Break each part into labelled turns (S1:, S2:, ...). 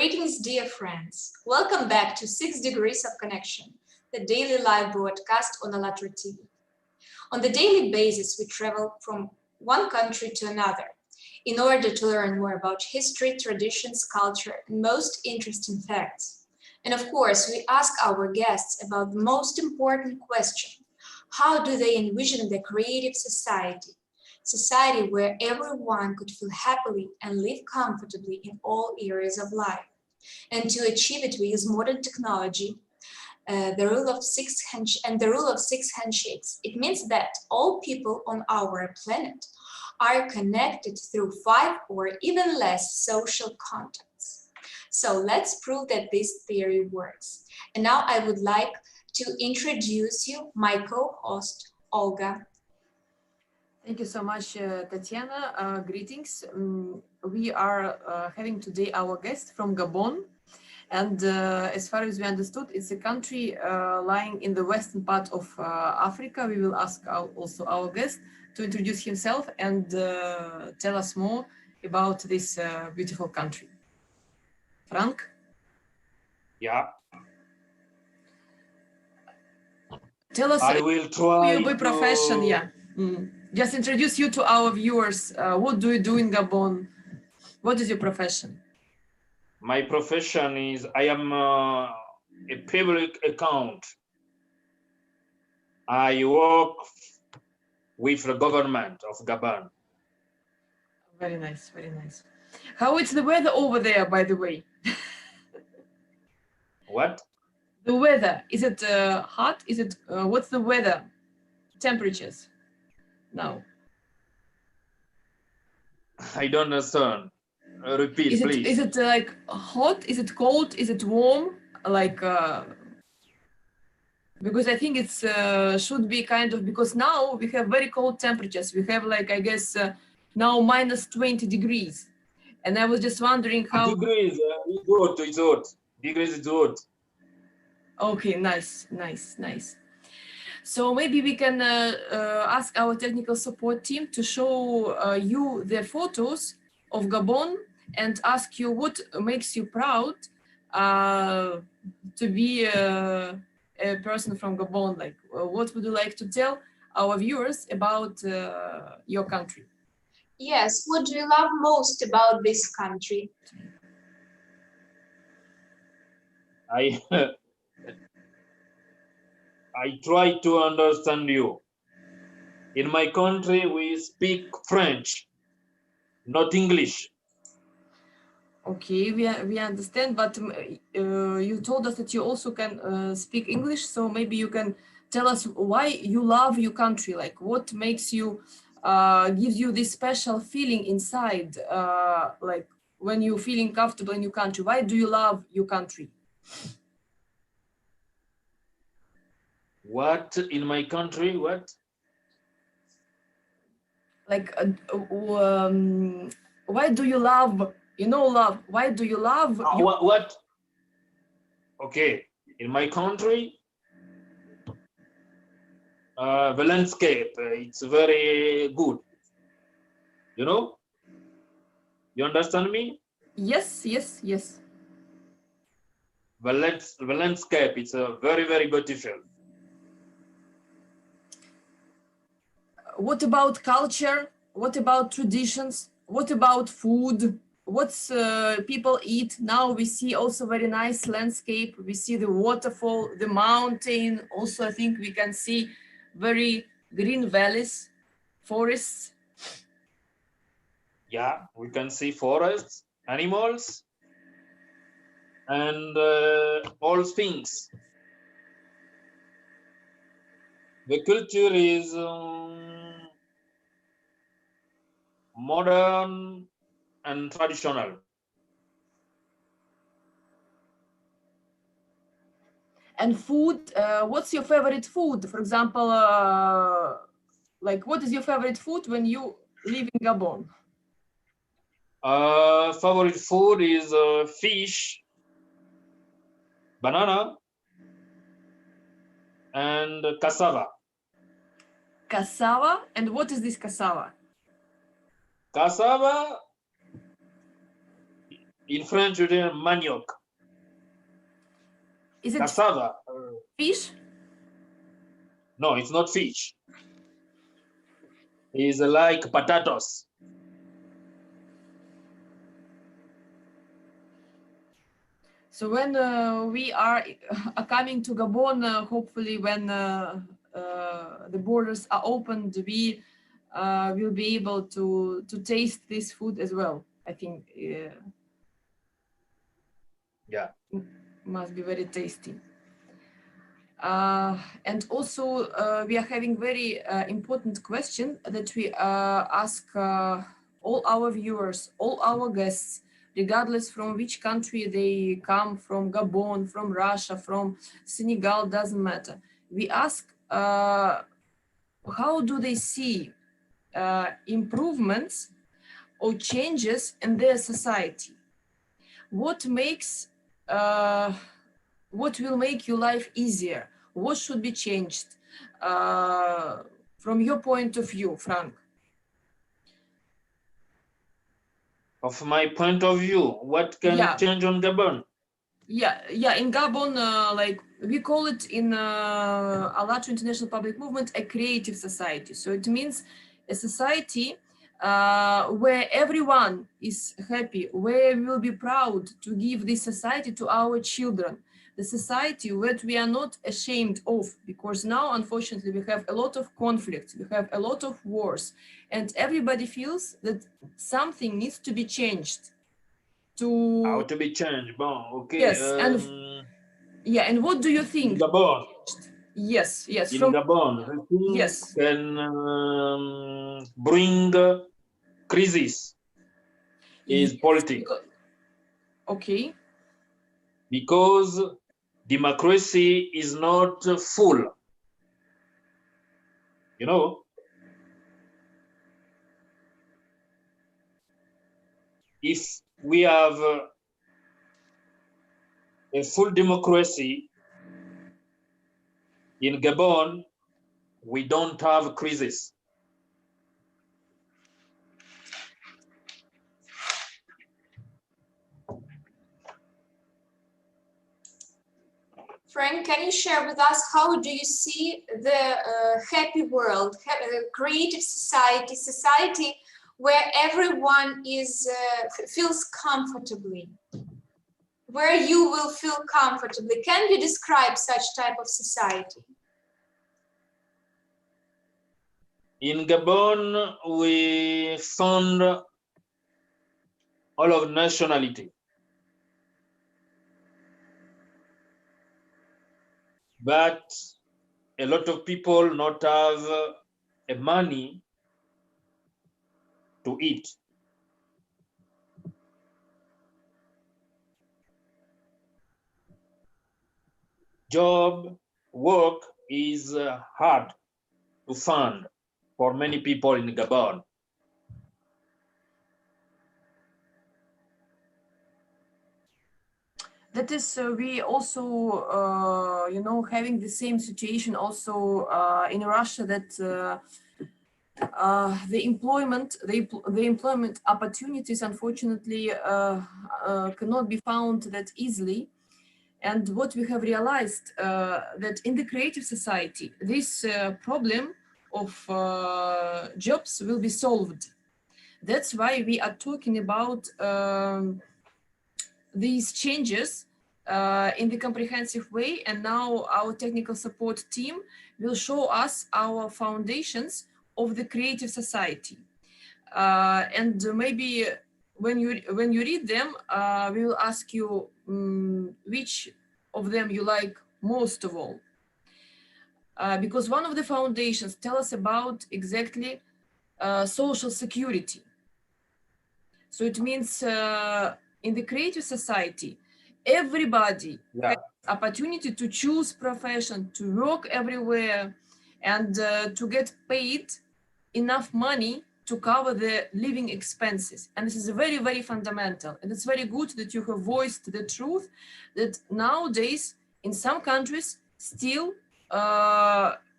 S1: Greetings, dear friends. Welcome back to 6 Degrees of Connection, the daily live broadcast on Allatra TV. On the daily basis, we travel from one country to another in order to learn more about history, traditions, culture, and most interesting facts. And of course, we ask our guests about the most important question: how do they envision the creative society where everyone could feel happily and live comfortably in all areas of life? And to achieve it, we use modern technology, the rule of six handshakes. It means that all people on our planet are connected through 5 or even less social contacts. So let's prove that this theory works. And now I would like to introduce you my co-host, Olga.
S2: Thank you so much, Tatiana. Greetings. We are having today our guest from Gabon. And as far as we understood, it's a country lying in the western part of Africa. We will ask also our guest to introduce himself and tell us more about this beautiful country. Frank?
S3: Yeah.
S2: Tell us
S3: I will try
S2: your profession, yeah. Just introduce you to our viewers. What do you do in Gabon? What is your profession?
S3: My profession is I am a public account. I work with the government of Gabon.
S2: Very nice, very nice. How is the weather over there, by the way?
S3: What?
S2: The weather, is it hot? Is it what's the weather temperatures now?
S3: I don't understand. Repeat, please.
S2: Is it like hot? Is it cold? Is it warm? Like because I think it's should be kind of, because now we have very cold temperatures. We have like, I guess now minus 20 degrees, and I was just wondering how.
S3: Degrees, it's hot. Degrees is hot.
S2: Okay, nice. So maybe we can ask our technical support team to show you the photos of Gabon and ask you what makes you proud to be a person from Gabon. Like, what would you like to tell our viewers about your country?
S1: Yes, what do you love most about this country?
S3: I try to understand you. In my country, we speak French, not English.
S2: Okay, we understand, but you told us that you also can speak English, so maybe you can tell us why you love your country, like what makes you, gives you this special feeling inside, like when you're feeling comfortable in your country. Why do you love your country?
S3: What in my country? What?
S2: Like, why do you love? You know, love. Why do you love?
S3: What? Okay, in my country, the landscape, it's very good. You know? You understand me?
S2: Yes.
S3: The landscape, it's very, very beautiful.
S2: What about culture? What about traditions? What about food? What's people eat? Now we see also very nice landscape. We see the waterfall, the mountain. Also, I think we can see very green valleys, forests.
S3: Yeah, we can see forests, animals, and all things. The culture is modern and traditional.
S2: And food, what's your favorite food? For example, like what is your favorite food when you live in Gabon?
S3: Favorite food is fish, banana, and cassava.
S2: Cassava? And what is this cassava?
S3: Cassava, In French, you say manioc.
S2: Is it
S3: Cassava.
S2: fish?
S3: No, it's not fish. It's like potatoes.
S2: So when we are coming to Gabon, hopefully when the borders are opened, we will be able to taste this food as well. I think
S3: Yeah.
S2: must be very tasty. And also we are having very important question that we ask all our viewers, all our guests, regardless from which country they come from, Gabon, from Russia, from Senegal, doesn't matter. We ask how do they see improvements or changes in their society? What makes what will make your life easier? What should be changed from your point of view, Frank?
S3: Of my point of view, what can change on Gabon?
S2: Yeah, in Gabon, like we call it in Allatra International Public Movement a creative society. So it means a society where everyone is happy, where we will be proud to give this society to our children. The society that we are not ashamed of, because now, unfortunately, we have a lot of conflicts, we have a lot of wars, and everybody feels that something needs to be changed.
S3: How to be changed? Bon, okay.
S2: Yes, and what do you think?
S3: In Gabon.
S2: Yes.
S3: In Gabon, I think can bring crisis is politics.
S2: Okay.
S3: Because democracy is not full. You know, if we have a full democracy in Gabon, we don't have crisis.
S1: Frank, can you share with us how do you see the happy world, creative society where everyone is feels comfortably, where you will feel comfortably? Can you describe such type of society?
S3: In Gabon, we found all of nationality. But a lot of people not have a money to eat. Job, work is hard to find for many people in Gabon.
S2: That is, we also, having the same situation also in Russia, that the employment opportunities, unfortunately, cannot be found that easily. And what we have realized that in the creative society, this problem of jobs will be solved. That's why we are talking about these changes in the comprehensive way, and now our technical support team will show us our foundations of the creative society, and maybe when you read them, we will ask you which of them you like most of all, because one of the foundations tell us about exactly social security. So it means in the creative society, everybody has opportunity to choose profession, to work everywhere, and to get paid enough money to cover the living expenses. And this is very, very fundamental. And it's very good that you have voiced the truth that nowadays in some countries still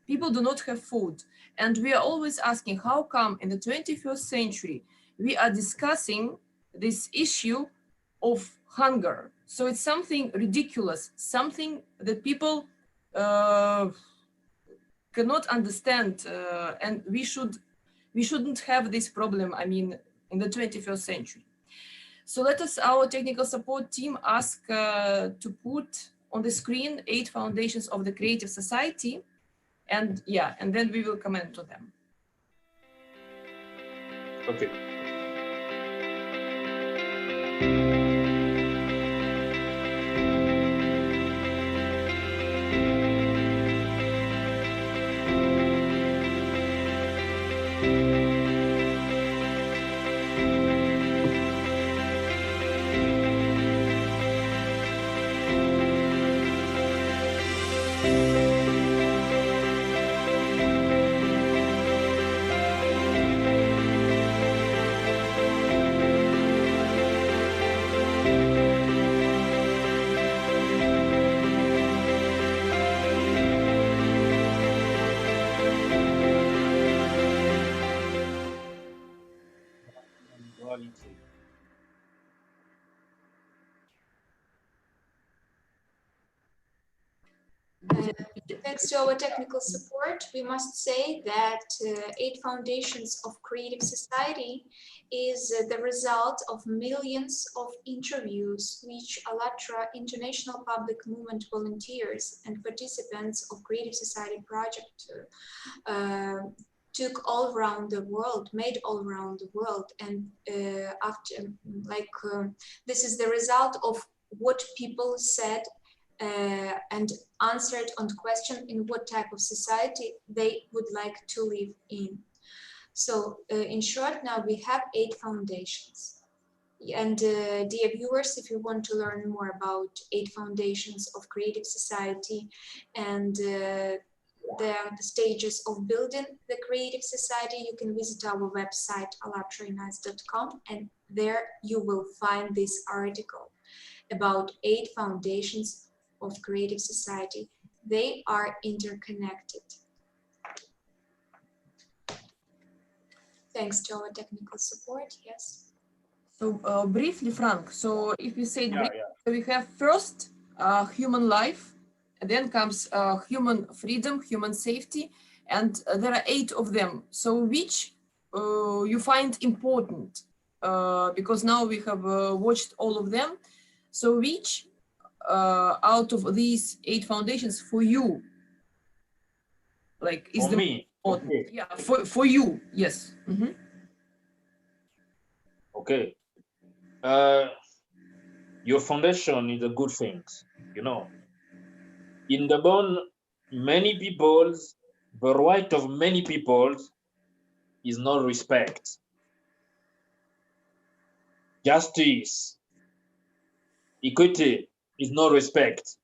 S2: people do not have food. And we are always asking, how come in the 21st century we are discussing this issue of hunger. So it's something ridiculous, something that people cannot understand, and we shouldn't have this problem, I mean, in the 21st century. So let us, our technical support team, ask to put on the screen 8 foundations of the creative society, and yeah, and then we will comment to them.
S3: Okay.
S1: Thanks to our technical support, we must say that 8 Foundations of Creative Society is the result of millions of interviews which Allatra International Public Movement volunteers and participants of Creative Society project took all around the world, made all around the world. And this is the result of what people said and answered on the question in what type of society they would like to live in. So in short, now we have 8 foundations. And dear viewers, if you want to learn more about 8 foundations of creative society and the stages of building the creative society, you can visit our website allatraunites.com, and there you will find this article about 8 foundations of creative society. They are interconnected. Thanks to our technical support, yes.
S2: So briefly, Frank, so if we say so we have first human life, and then comes human freedom, human safety, and there are 8 of them. So which you find important? Because now we have watched all of them. So which out of these 8 foundations for you, like, is
S3: for me? Okay.
S2: Yeah, for you, yes. Mm-hmm.
S3: Okay. Your foundation is a good thing, you know. In Gabon, many peoples, the right of many peoples is not respect. Justice, equity is not respect.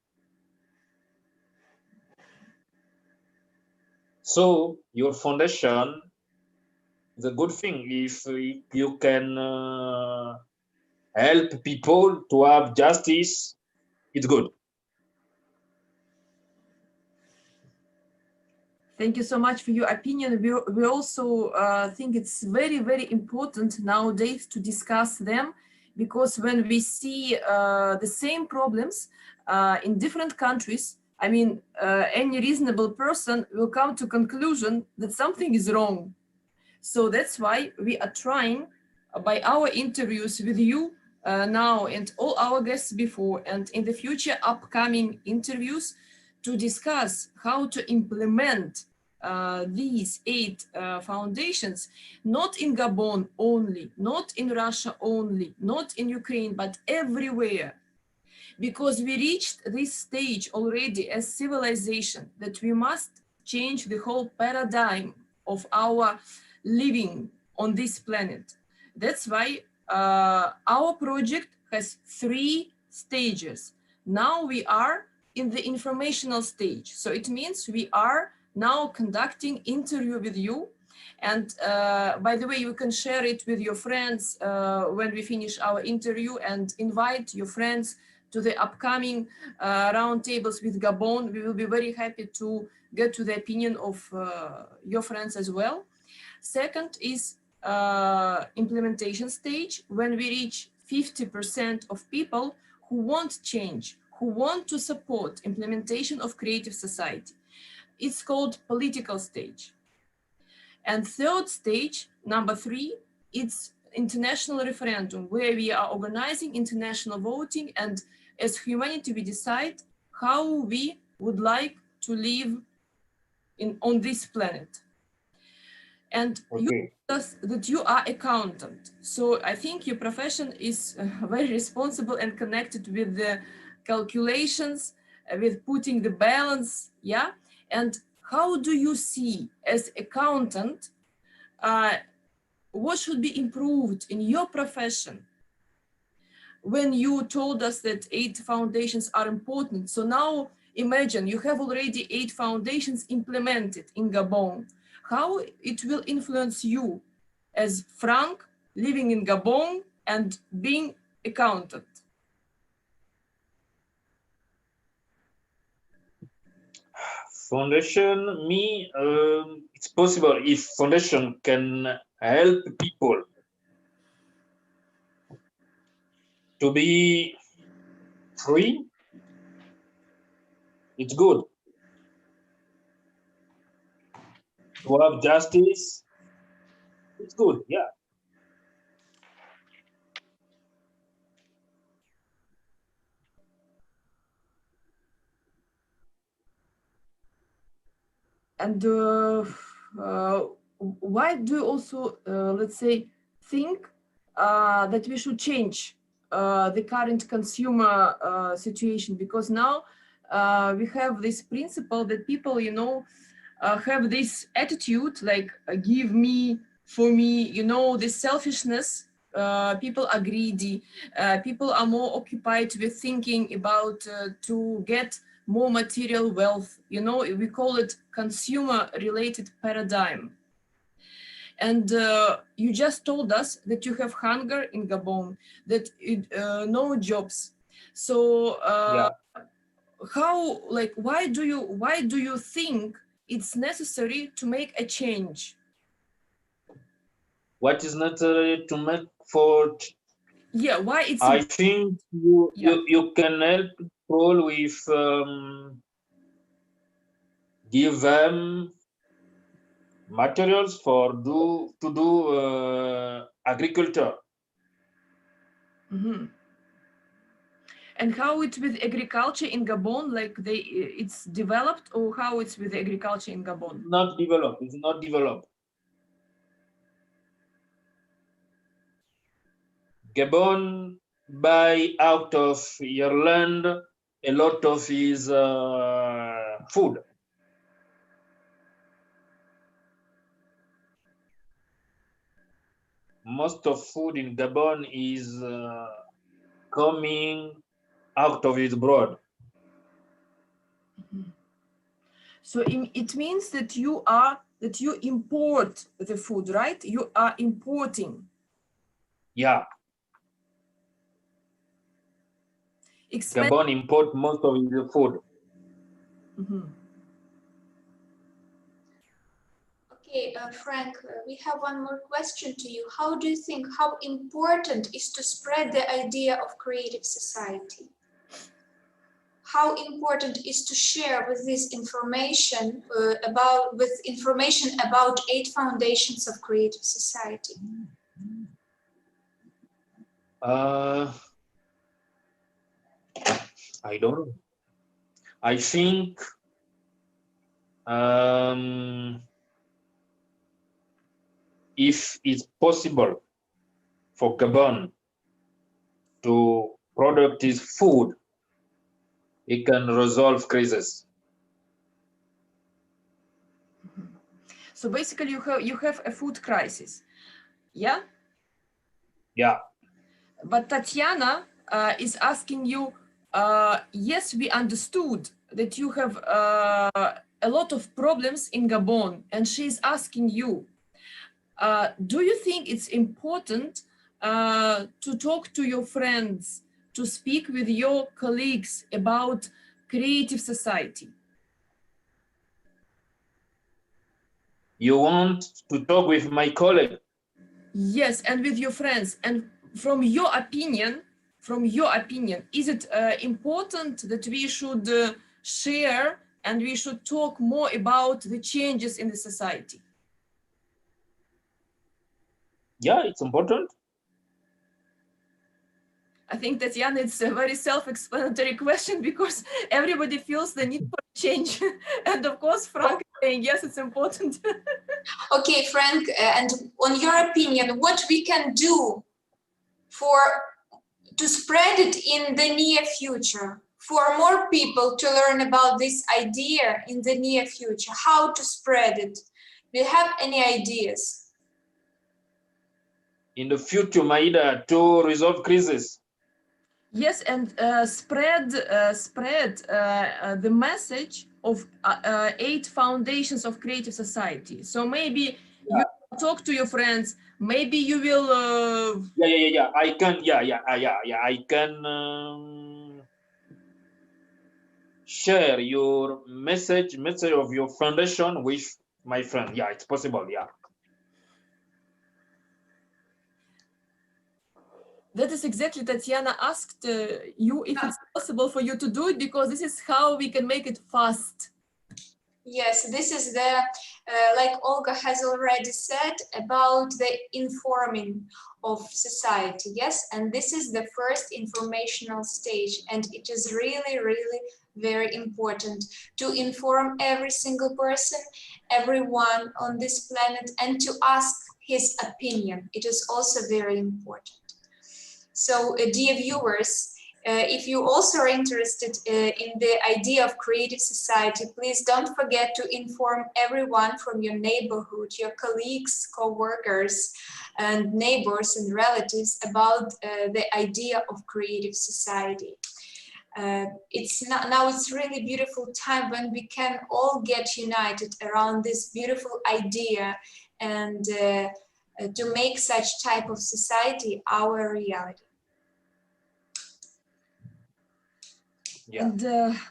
S3: So your foundation is a good thing if you can help people to have justice. It's good.
S2: Thank you so much for your opinion. We also think it's very, very important nowadays to discuss them, because when we see the same problems in different countries, I mean, any reasonable person will come to conclusion that something is wrong. So that's why we are trying by our interviews with you now and all our guests before and in the future upcoming interviews to discuss how to implement these 8 foundations, not in Gabon only, not in Russia only, not in Ukraine, but everywhere. Because we reached this stage already as civilization that we must change the whole paradigm of our living on this planet. That's why our project has 3 stages. Now we are in the informational stage. So it means we are now conducting interview with you. And by the way, you can share it with your friends when we finish our interview, and invite your friends to the upcoming roundtables with Gabon. We will be very happy to get to the opinion of your friends as well. Second is implementation stage, when we reach 50% of people who want change, who want to support implementation of creative society. It's called political stage. And third stage, number 3, it's international referendum, where we are organizing international voting, and as humanity we decide how we would like to live on this planet. And you told us that you are accountant, so I think your profession is very responsible and connected with the calculations, with putting the balance, yeah? And how do you see, as accountant, what should be improved in your profession? When you told us that 8 foundations are important, so now imagine you have already 8 foundations implemented in Gabon. How it will influence you as Frank living in Gabon and being accountant?
S3: Foundation, it's possible if foundation can help people to be free, it's good. To have justice, it's good, yeah.
S2: And why do you also, let's say, think that we should change the current consumer situation? Because now we have this principle that people, you know, have this attitude like give me, for me, you know, this selfishness. People are greedy. People are more occupied with thinking about to get more material wealth. You know, we call it consumer-related paradigm. And you just told us that you have hunger in Gabon, that no jobs. So
S3: Yeah.
S2: how, like, why do you think it's necessary to make a change?
S3: What is necessary to make for?
S2: Yeah, why it's?
S3: I think you can help people with give them materials for to do agriculture.
S2: Mm-hmm. And how it's with agriculture in Gabon? Like it's developed, or how it's with agriculture in Gabon?
S3: Not developed. It's not developed. Gabon buy out of your land a lot of his food. Most of food in Gabon is coming out of its broad.
S2: So it means that you import the food, right? You are importing.
S3: Yeah. Gabon import most of its food.
S2: Mm-hmm.
S1: Okay, Frank, we have one more question to you. How do you think, how important is to spread the idea of creative society? How important is to share with this information about 8 foundations of creative society?
S3: I don't know. I think if it's possible for Gabon to produce its food, it can resolve crisis.
S2: So basically, you have a food crisis, yeah?
S3: Yeah.
S2: But Tatiana is asking you. Yes, we understood that you have a lot of problems in Gabon, and she's asking you, do you think it's important to talk to your friends, to speak with your colleagues about creative society?
S3: You want to talk with my colleague?
S2: Yes, and with your friends. And from your opinion, is it important that we should share and we should talk more about the changes in the society?
S3: Yeah, it's important.
S2: I think, Tatiana, it's a very self-explanatory question because everybody feels the need for change. And of course, Frank is saying, yes, it's important.
S1: Okay, Frank, and on your opinion, what we can do to spread it in the near future, for more people to learn about this idea in the near future, how to spread it? Do you have any ideas?
S3: In the future, Maida, to resolve crisis.
S2: Yes, and spread the message of 8 foundations of creative society. So maybe you talk to your friends. Maybe you will.
S3: Yeah. I can. I can share your message of your foundation with my friend. Yeah, it's possible. Yeah.
S2: That is exactly, Tatiana asked you if it's possible for you to do it, because this is how we can make it fast.
S1: Yes, this is the, like Olga has already said, about the informing of society, yes? And this is the first informational stage, and it is really, really very important to inform every single person, everyone on this planet, and to ask his opinion. It is also very important. So, dear viewers, if you also are interested in the idea of creative society, please don't forget to inform everyone from your neighborhood, your colleagues, co-workers, and neighbors and relatives about the idea of creative society. Now it's really beautiful time when we can all get united around this beautiful idea and to make such type of society our reality.
S2: Yeah. And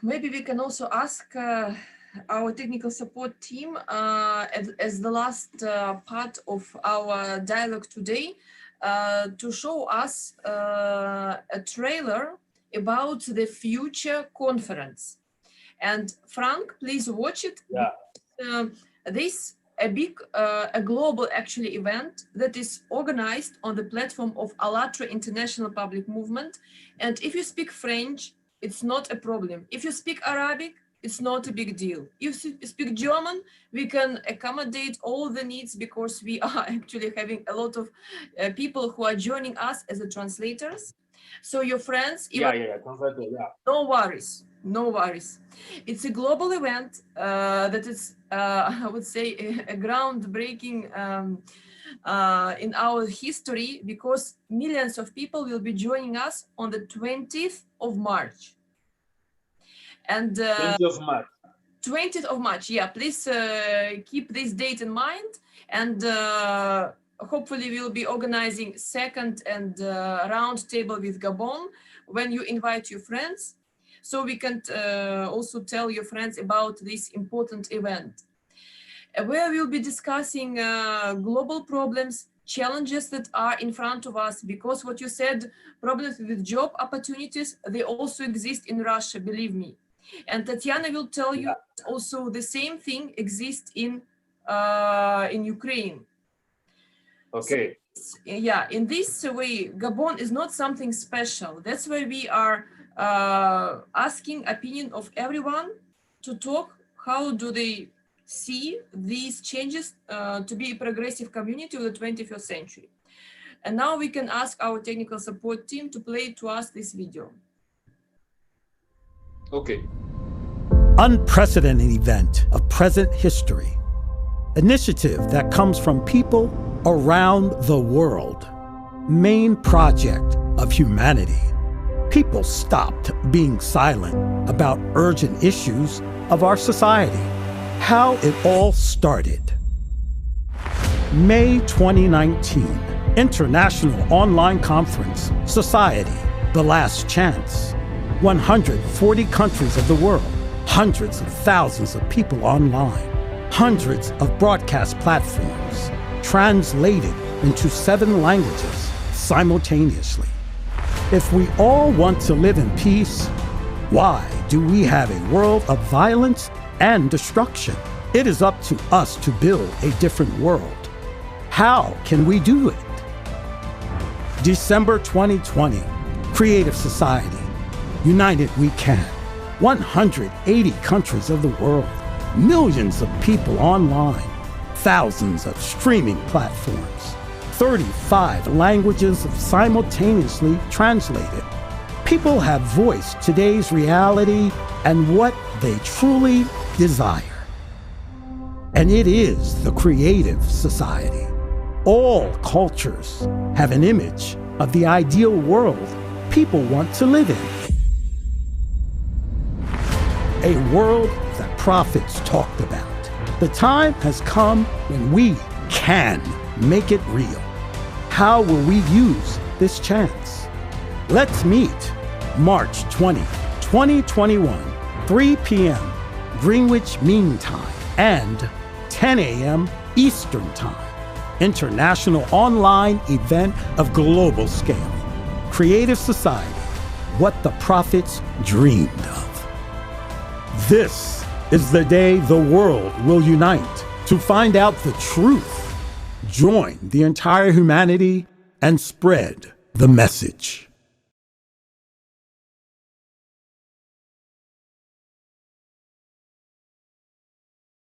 S2: maybe we can also ask our technical support team as the last part of our dialogue today to show us a trailer about the future conference. And Frank, please watch it.
S3: Yeah.
S2: This a global actually event that is organized on the platform of Allatra International Public Movement. And if you speak French, it's not a problem. If you speak Arabic, it's not a big deal. If you speak German, we can accommodate all the needs because we are actually having a lot of people who are joining us as the translators. So your friends, no worries, no worries. It's a global event that is, I would say, a groundbreaking in our history, because millions of people will be joining us on the 20th of March. And
S3: 20th of March.
S2: 20th of March, yeah, please keep this date in mind, and hopefully we'll be organizing second and round table with Gabon when you invite your friends, so we can also tell your friends about this important event, where we'll be discussing global problems, challenges that are in front of us, because what you said, problems with job opportunities, they also exist in Russia, believe me. And Tatiana will tell you also the same thing exists in Ukraine.
S3: Okay.
S2: So, yeah, in this way, Gabon is not something special. That's why we are asking opinion of everyone to talk. How do they see these changes to be a progressive community of the 21st century? And now we can ask our technical support team to play to us this video.
S3: Okay.
S4: Unprecedented event of present history. Initiative that comes from people around the world. Main project of humanity. People stopped being silent about urgent issues of our society. How it all started. May 2019, International Online Conference, Society, The Last Chance. 140 countries of the world, hundreds of thousands of people online, hundreds of broadcast platforms, translated into 7 languages, simultaneously. If we all want to live in peace, why do we have a world of violence and destruction? It is up to us to build a different world. How can we do it? December 2020, Creative Society. United we can. 180 countries of the world, millions of people online, thousands of streaming platforms, 35 languages simultaneously translated. People have voiced today's reality and what they truly desire. And it is the Creative Society. All cultures have an image of the ideal world people want to live in. A world that prophets talked about. The time has come when we can make it real. How will we use this chance? Let's meet March 20, 2021, 3 p.m. Greenwich Mean Time and 10 a.m. Eastern Time. International online event of global scale. Creative Society, what the prophets dreamed of. This is the day the world will unite to find out the truth, join the entire humanity, and spread the message.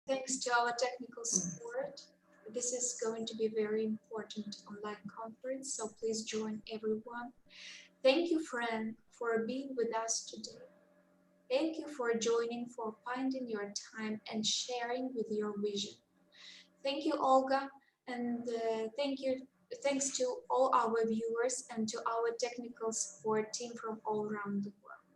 S1: Thanks to our technical support. This is going to be a very important online conference, so please join everyone. Thank you, friend, for being with us today. Thank you for joining, for finding your time and sharing with your vision. Thank you, Olga, and thanks to all our viewers and to our technical support team from all around the world.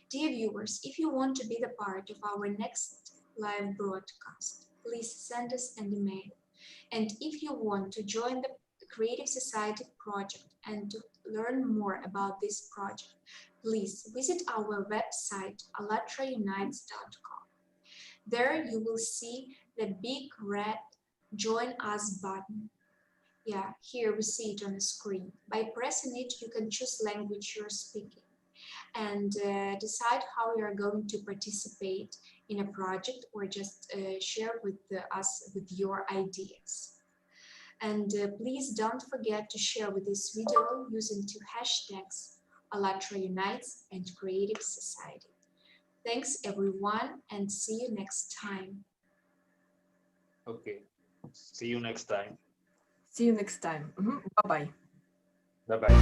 S1: Dear viewers, if you want to be the part of our next live broadcast, please send us an email. And if you want to join the Creative Society project and to learn more about this project, please visit our website, Allatraunites.com. There you will see the big red Join Us button. Yeah, here we see it on the screen. By pressing it, you can choose language you're speaking and decide how you are going to participate in a project or just share with us with your ideas. And please don't forget to share with this video using two hashtags, Allatraunites and Creative Society. Thanks everyone and see you next time.
S3: Okay. See you next time.
S2: See you next time. Bye-bye.
S3: Bye-bye.